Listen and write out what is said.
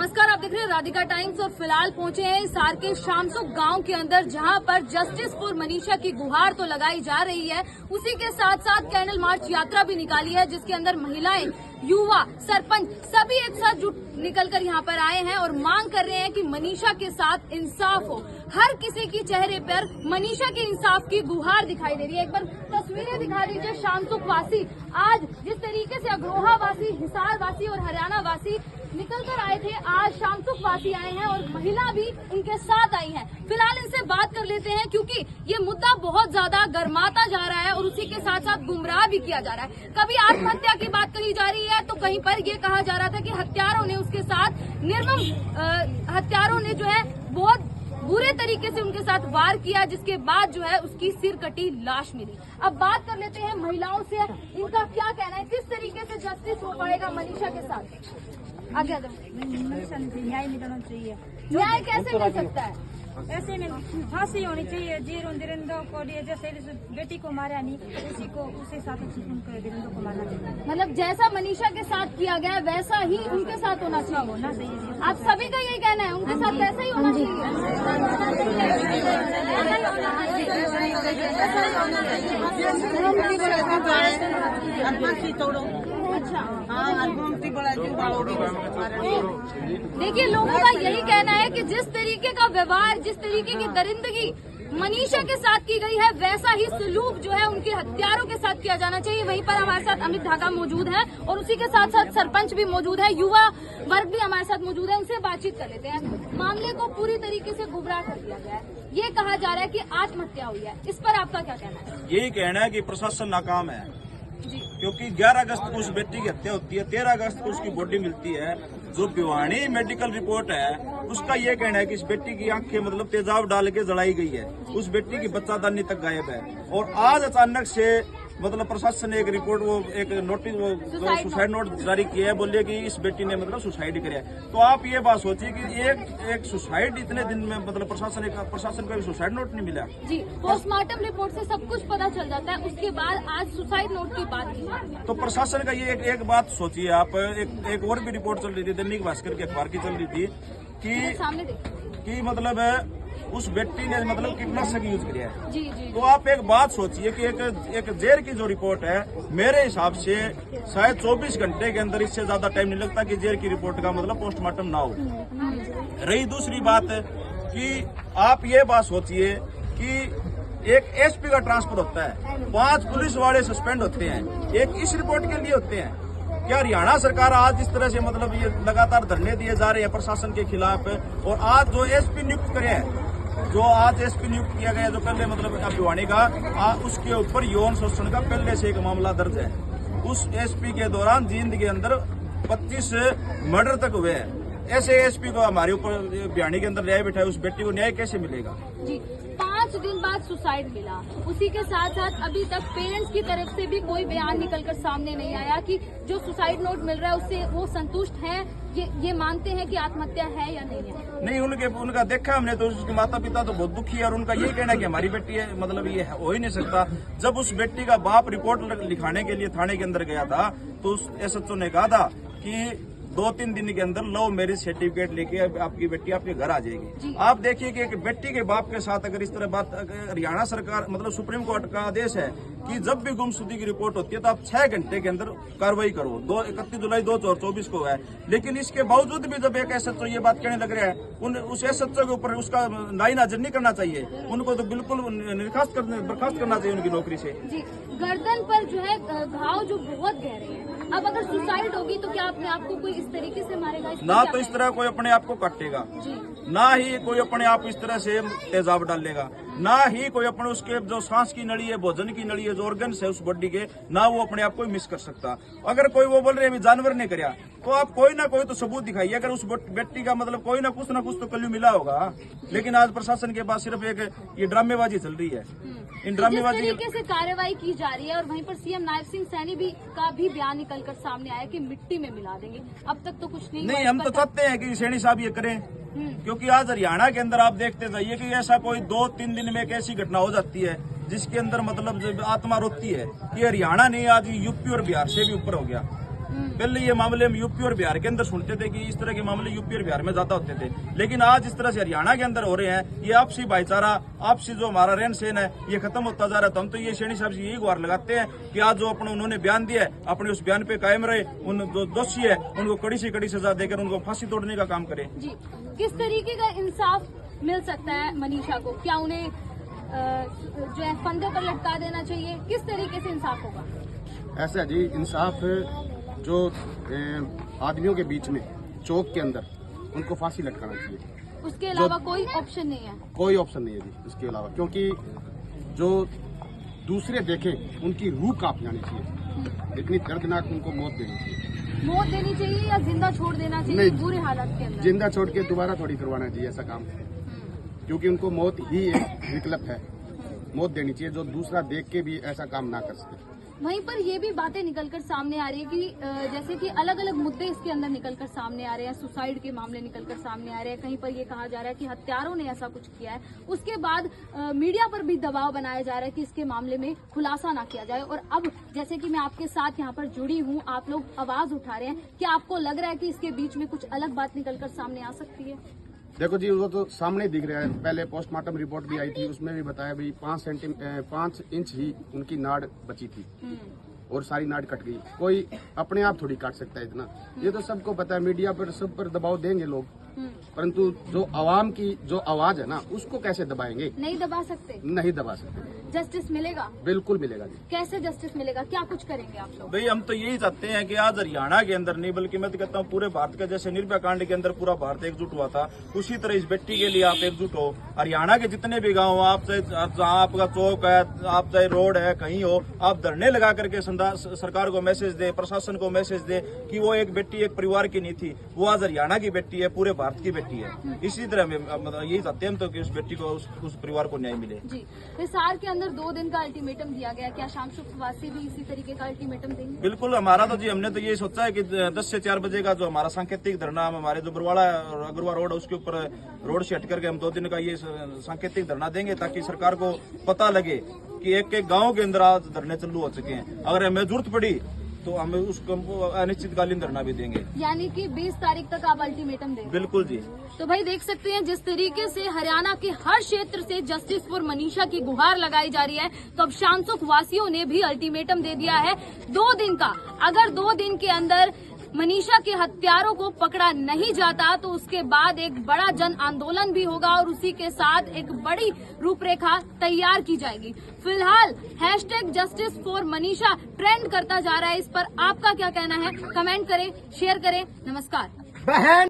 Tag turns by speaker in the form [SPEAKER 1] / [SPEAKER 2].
[SPEAKER 1] नमस्कार, आप देख रहे हैं राधिका टाइम्स और फिलहाल पहुंचे हैं हिसार के शामसुख गांव के अंदर, जहां पर जस्टिस फॉर मनीषा की गुहार तो लगाई जा रही है, उसी के साथ साथ कैंडल मार्च यात्रा भी निकाली है, जिसके अंदर महिलाएं, युवा, सरपंच सभी एक साथ जुट निकलकर यहां पर आए हैं और मांग कर रहे हैं कि मनीषा के साथ इंसाफ हो। हर किसी की चेहरे पर मनीषा के इंसाफ की गुहार दिखाई दे रही है। एक बार तस्वीरें दिखा दीजिए। शामसुख वासी आज जिस तरीके से अग्रोहा वासी, हिसार वासी और हरियाणा वासी निकल कर आए थे, आज शामसुख वासी आए हैं और महिला भी उनके साथ आई है। फिलहाल इनसे बात कर लेते हैं, क्योंकि ये मुद्दा बहुत ज्यादा गर्माता जा रहा है और उसी के साथ साथ गुमराह भी किया जा रहा है। कभी आत्महत्या की बात कही जा रही है तो कहीं पर ये कहा जा रहा था कि हत्यारों ने उसके साथ निर्मम हत्यारों ने जो है बहुत बुरे तरीके से उनके साथ वार किया, जिसके बाद जो है उसकी सिर कटी लाश मिली। अब बात कर लेते हैं महिलाओं से, इनका क्या कहना है, किस तरीके से जस्टिस हो पाएगा मनीषा के साथ। आगे
[SPEAKER 2] न्याय मिलना चाहिए।
[SPEAKER 1] न्याय कैसे मिल सकता है?
[SPEAKER 2] ऐसे में फांसी होनी चाहिए। धीरेन्द्र को जैसे बेटी को मारा नहीं, उसी को उसी साथ धीरेन्द्र को मारना चाहिए।
[SPEAKER 1] मतलब जैसा मनीषा के साथ किया गया वैसा ही उनके साथ होना चाहिए। आप सभी का यही कहना है, उनके साथ वैसा ही होना
[SPEAKER 2] चाहिए।
[SPEAKER 1] अच्छा, देखिए लोगों का यही कहना है कि जिस तरीके का व्यवहार, जिस तरीके की दरिंदगी मनीषा के साथ की गई है, वैसा ही सलूक जो है उनके हत्यारों के साथ किया जाना चाहिए। वहीं पर हमारे साथ अमित ढाका मौजूद है और उसी के साथ साथ सरपंच भी मौजूद है, युवा वर्ग भी हमारे साथ मौजूद है। उनसे बातचीत कर लेते हैं। मामले को पूरी तरीके से गुमराह कर दिया गया है, ये कहा जा रहा है कि आत्महत्या हुई है, इस पर आपका क्या कहना है?
[SPEAKER 3] यही कहना है कि प्रशासन नाकाम है, क्योंकि 11 अगस्त को उस बेटी की हत्या होती है, 13 अगस्त को उसकी बॉडी मिलती है। जो भिवानी मेडिकल रिपोर्ट है उसका ये कहना है कि इस बेटी की आंखें मतलब तेजाब डाल के जलाई गई है, उस बेटी की बच्चादानी तक गायब है। और आज अचानक से मतलब प्रशासन ने एक रिपोर्ट, वो एक नोटिस, वो सुसाइड नोट जारी किया है, बोलिए कि इस बेटी ने मतलब सुसाइड किया है। तो आप ये बात सोचिए कि एक सुसाइड इतने दिन में मतलब प्रशासन का भी सुसाइड नोट नहीं मिला।
[SPEAKER 1] जी, पोस्टमार्टम रिपोर्ट से सब कुछ पता चल जाता है, उसके बाद आज सुसाइड नोट की बात की जाती है।
[SPEAKER 3] तो प्रशासन का ये एक बात सोचिए आप। एक और भी रिपोर्ट चल रही थी, दैनिक भास्कर के अखबार की चल रही थी कि मतलब उस बेटी ने मतलब कीटनाशक यूज किया है।
[SPEAKER 1] जी जी।
[SPEAKER 3] तो आप एक बात सोचिए कि एक जेर की जो रिपोर्ट है, मेरे हिसाब से शायद 24 घंटे के अंदर, इससे ज्यादा टाइम नहीं लगता कि जेर की रिपोर्ट का मतलब पोस्टमार्टम ना हो। रही दूसरी बात कि आप ये बात सोचिए कि एक एसपी का ट्रांसफर होता है, 5 पुलिस वाले सस्पेंड होते हैं, एक इस रिपोर्ट के लिए होते हैं। क्या हरियाणा सरकार आज इस तरह से मतलब ये लगातार धरने दिए जा रहे हैं प्रशासन के खिलाफ, और आज जो एसपी नियुक्त करे हैं, जो आज एसपी नियुक्त किया गया, जो पहले मतलब भिवानी का, उसके ऊपर यौन शोषण का पहले से एक मामला दर्ज है। उस एसपी के दौरान जींद के अंदर 25 मर्डर तक हुए हैं। ऐसे एसपी को हमारे ऊपर भिवानी के अंदर न्याय बिठाए, उस बेटी को न्याय कैसे मिलेगा?
[SPEAKER 1] जी, 5 दिन बाद सुसाइड मिला, उसी के साथ साथ अभी तक पेरेंट्स की तरफ से भी कोई बयान निकलकर सामने नहीं आया कि जो सुसाइड नोट मिल रहा है उससे वो संतुष्ट हैं, ये मानते हैं कि आत्महत्या है या नहीं है।
[SPEAKER 3] नहीं, उनका देखा हमने तो उसके माता पिता तो बहुत दुखी है, और उनका यही कहना है कि हमारी बेटी है, मतलब ये हो ही नहीं सकता। जब उस बेटी का बाप रिपोर्ट लिखाने के लिए थाने के अंदर गया था, तो उस एसएचओ ने कहा था कि 2-3 दिन के अंदर लव मैरिज सर्टिफिकेट लेके आपकी बेटी आपके घर आ जाएगी। आप देखिए कि एक बेटी के बाप के साथ अगर इस तरह बात, हरियाणा सरकार मतलब सुप्रीम कोर्ट का आदेश है कि जब भी गुमशुदगी की रिपोर्ट होती है तो आप 6 घंटे के अंदर कार्रवाई करो। 31 जुलाई 2024 को है, लेकिन इसके बावजूद भी जब एक एसएचओ ये बात कहने लग रहा है, उस एसएचओ के ऊपर उसका लाइन हाजिर नहीं करना चाहिए, उनको तो बिल्कुल बर्खास्त करना चाहिए उनकी नौकरी से।
[SPEAKER 1] जी, गर्दन पर जो है घाव जो बहुत गहरे हैं, अब अगर सुसाइड होगी तो क्या अपने आप को कोई इस तरीके से मारेगा?
[SPEAKER 3] ना तो इस तरह कोई अपने आप को काटेगा, ना ही कोई अपने आप इस तरह से तेजाब डालेगा, ना ही कोई अपने उसके जो सांस की नली है, भोजन की नली है, जो ऑर्गन्स है उस बॉडी के, ना वो अपने आप को मिस कर सकता। अगर कोई वो बोल रहे हैं जानवर ने कराया, तो आप कोई ना कोई तो सबूत दिखाइए। अगर उस बेटी का मतलब कोई ना कुछ तो कल्लू मिला होगा, लेकिन आज प्रशासन के पास सिर्फ एक ये ड्रामेबाजी चल रही है। इन ड्रामेबाजी
[SPEAKER 1] जिस तरीके से कार्रवाई की जा रही है, और वहीं पर सीएम नायब सिंह सैनी का भी बयान निकलकर सामने आया कि मिट्टी में मिला देंगे, अब तक तो कुछ नहीं।
[SPEAKER 3] हम तो चाहते हैं कि सैनी साहब ये करें, क्योंकि आज हरियाणा के अंदर आप देखते जाइए कि ऐसा कोई 2-3 दिन में एक ऐसी घटना हो जाती है जिसके अंदर मतलब आत्मा रोती है कि हरियाणा नहीं, आज यूपी और बिहार से भी ऊपर हो गया। पहले ये मामले हम यूपी और बिहार के अंदर सुनते थे कि इस तरह के मामले यूपी और बिहार में ज्यादा होते थे, लेकिन आज इस तरह से हरियाणा के अंदर हो रहे हैं। ये आपसी भाईचारा, आपसी जो हमारा रहन सहन है, ये खत्म होता जा रहा है। तो हम तो ये सैनी साहब से यही गुहार लगाते हैं कि आज जो अपना उन्होंने बयान दिया है, अपने उस बयान पे कायम रहे। उन जो दोषी है उनको कड़ी से कड़ी सजा देकर उनको फांसी तोड़ने का काम करें।
[SPEAKER 1] जी, किस तरीके का इंसाफ मिल सकता है मनीषा को? क्या उन्हें जो है फंदे पर लटका देना चाहिए? किस तरीके से इंसाफ होगा?
[SPEAKER 4] ऐसा जी, इंसाफ जो आदमियों के बीच में चौक के अंदर उनको फांसी लटकाना चाहिए।
[SPEAKER 1] उसके अलावा कोई ऑप्शन नहीं है?
[SPEAKER 4] कोई ऑप्शन नहीं है जी इसके अलावा, क्योंकि जो दूसरे देखें उनकी रूह कांप जानी चाहिए। इतनी दर्दनाक उनको मौत देनी चाहिए।
[SPEAKER 1] मौत देनी चाहिए या जिंदा छोड़ देना चाहिए?
[SPEAKER 4] नहीं,
[SPEAKER 1] बुरे हालात के अंदर
[SPEAKER 4] जिंदा छोड़ के दोबारा थोड़ी करवाना चाहिए ऐसा काम, क्योंकि उनको मौत ही एक विकल्प है। मौत देनी चाहिए, जो दूसरा देख के भी ऐसा काम ना कर सके।
[SPEAKER 1] वहीं पर ये भी बातें निकलकर सामने आ रही है कि जैसे कि अलग अलग मुद्दे इसके अंदर निकलकर सामने आ रहे हैं, सुसाइड के मामले निकलकर सामने आ रहे हैं। कहीं पर ये कहा जा रहा है कि हत्यारों ने ऐसा कुछ किया है। उसके बाद मीडिया पर भी दबाव बनाया जा रहा है कि इसके मामले में खुलासा ना किया जाए। और अब जैसे कि मैं आपके साथ यहाँ पर जुड़ी हूँ, आप लोग आवाज उठा रहे हैं। क्या आपको लग रहा है कि इसके बीच में कुछ अलग बात निकलकर सामने आ सकती है?
[SPEAKER 4] देखो जी, वो तो सामने दिख रहा है। पहले पोस्टमार्टम रिपोर्ट भी आई थी, उसमें भी बताया भाई 5 इंच ही उनकी नाड़ बची थी और सारी नाड़ कट गई। कोई अपने आप थोड़ी काट सकता है इतना, ये तो सबको पता है। मीडिया पर सब पर दबाव देंगे लोग, परंतु जो आवाम की जो आवाज है ना, उसको कैसे दबाएंगे?
[SPEAKER 1] नहीं दबा सकते?
[SPEAKER 4] नहीं दबा सकते।
[SPEAKER 1] जस्टिस मिलेगा?
[SPEAKER 4] बिल्कुल मिलेगा जी।
[SPEAKER 1] कैसे जस्टिस मिलेगा? क्या कुछ करेंगे आप लोग?
[SPEAKER 3] भाई हम तो यही चाहते हैं कि आज हरियाणा के अंदर नहीं, बल्कि मैं तो कहता हूँ पूरे भारत का, जैसे निर्भया कांड के अंदर पूरा भारत एकजुट हुआ था, उसी तरह इस बेटी के लिए आप एकजुट हो। हरियाणा के जितने भी गाँव, आप चाहे जहाँ आपका चौक है, आप चाहे रोड है, कहीं हो, आप धरने लगा करके सरकार को मैसेज दे, प्रशासन को मैसेज दे कि वो एक बेटी एक परिवार की नहीं थी, वो आज हरियाणा की बेटी है, पूरे भारत की बेटी है। इसी तरह मतलब यही चाहते हैं हम तो कि उस बेटी को, उस परिवार को न्याय मिले।
[SPEAKER 1] जी, हिसार के अंदर 2 दिन का अल्टीमेटम दिया गया, क्या शाम वासी भी इसी तरीके का अल्टीमेटम देंगे?
[SPEAKER 3] बिल्कुल, हमारा तो जी, हमने तो ये सोचा है कि 10 से 4 बजे का जो हमारा सांकेतिक धरना, हमारे जो बरवाड़ा और अग्रवाल रोड है उसके ऊपर रोड से हट करके हम 2 दिन का ये सांकेतिक धरना देंगे, ताकि सरकार को पता लगे कि एक एक गांव के अंदर आज धरने चालू हो चुके हैं। अगर हमें जरूरत पड़ी तो हम उसको अनिश्चितकालीन धरना भी देंगे।
[SPEAKER 1] यानी कि 20 तारीख तक आप अल्टीमेटम देंगे?
[SPEAKER 3] बिल्कुल जी।
[SPEAKER 1] तो भाई देख सकते हैं जिस तरीके से हरियाणा के हर क्षेत्र से जस्टिस फॉर मनीषा की गुहार लगाई जा रही है, तो अब शामसुख वासियों ने भी अल्टीमेटम दे दिया है 2 दिन का। अगर 2 दिन के अंदर मनीषा के हत्यारों को पकड़ा नहीं जाता तो उसके बाद एक बड़ा जन आंदोलन भी होगा और उसी के साथ एक बड़ी रूपरेखा तैयार की जाएगी। फिलहाल #जस्टिस फॉर मनीषा ट्रेंड करता जा रहा है। इस पर आपका क्या कहना है? कमेंट करें, शेयर करें। नमस्कार।